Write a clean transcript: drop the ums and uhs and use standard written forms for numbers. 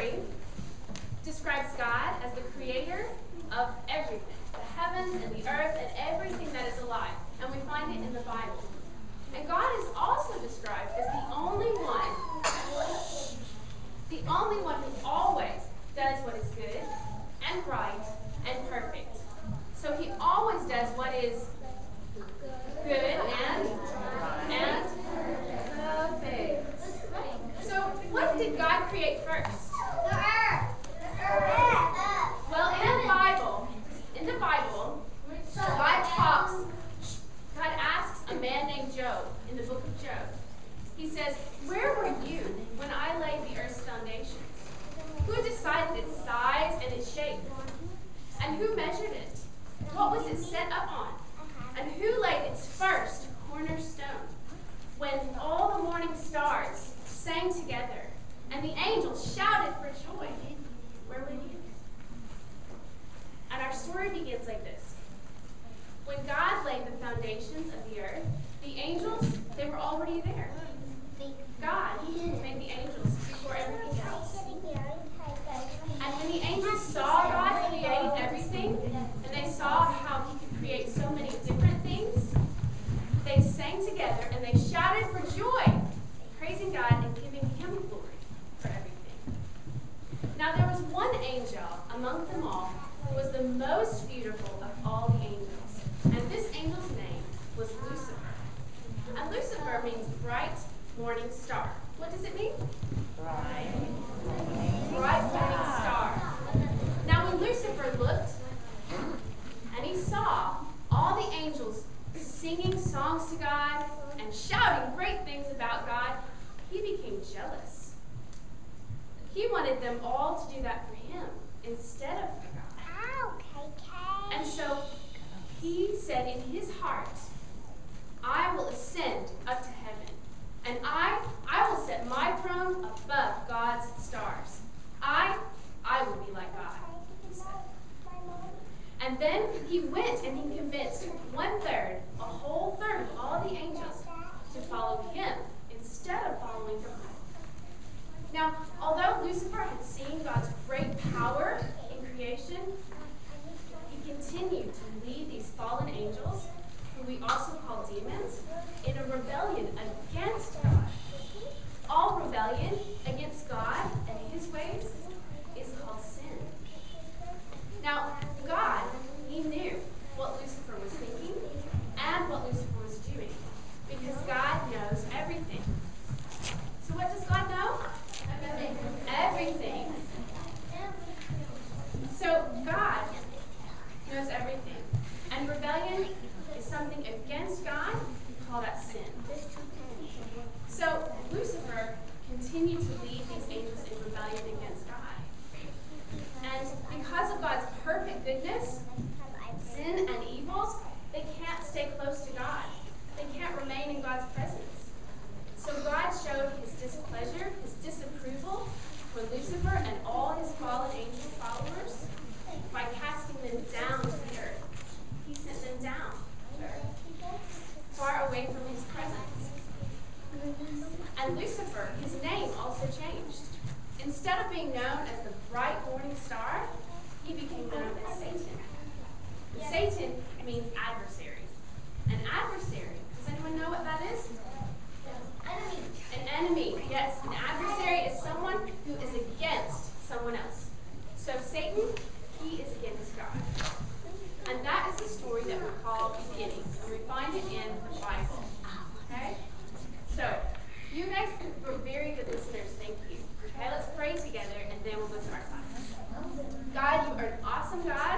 story describes God as the creator of everything, the heavens and the earth and everything that is alive. And we find it in the Bible. And God is also described as the only one who always does what is good and right and perfect. So he always does what is good and perfect. So what did God create first? The earth. Well, in the Bible, God asks a man named Job in the book of Job. He says, "Where were you when I laid the earth's foundations? Who decided its size and its shape? And who measured it? What was it set up on? And who laid its first cornerstone? When all the morning stars sang together and the angels shouted for joy, where were you?" And our story begins like this. When God laid the foundations of the earth, the angels, they were already there. God made the angels before everything else. And when the angels saw God create everything, and they saw how he could create so many different things, they sang together and they shouted for joy, praising God and giving him glory for everything. Now there was one angel among them all who was the most beautiful of all the angels. And this angel's name was Lucifer. And Lucifer means bright morning star. What does it mean? Bright morning star. Now when Lucifer looked and he saw all the angels singing songs to God and shouting great things about God, he became jealous. He wanted them all to do that for him instead of for God. And so he said in his heart, "I will ascend up to heaven, and I will set my throne above God's stars. I will be like God," he said. And then he went and he convinced a whole third of all the angels to follow him instead of following God. Now, although Lucifer had seen God's great power in creation, he continued to lead these fallen angels, who we also call demons, in a rebellion against God. All rebellion against God and his ways is called sin. Now, God, he knew what Lucifer was thinking and what Lucifer was doing, because God knows everything. So what does God know? Everything. So God knows everything. And rebellion is something against God. We call that sin. So Lucifer continued to lead these angels in rebellion against God. And because of God's perfect goodness, sin and evils, they can't stay close to God. They can't remain in God's presence. So God showed his displeasure, his disapproval for Lucifer and all his fallen angel followers by casting them down to the earth. He sent them down to earth, far away from his presence. And Lucifer, his name also changed. Instead of being known as the bright morning star, he became known as Satan. And Satan means adversary. An adversary, does anyone know what that is? An enemy, yes. An adversary is someone who is against someone else. So Satan, he is against God. And that is the story that we call beginnings. And we find it in the Bible. Okay? So, you guys were very good listeners. Thank you. Okay, let's pray together and then we'll go to our classes. God, you are an awesome God.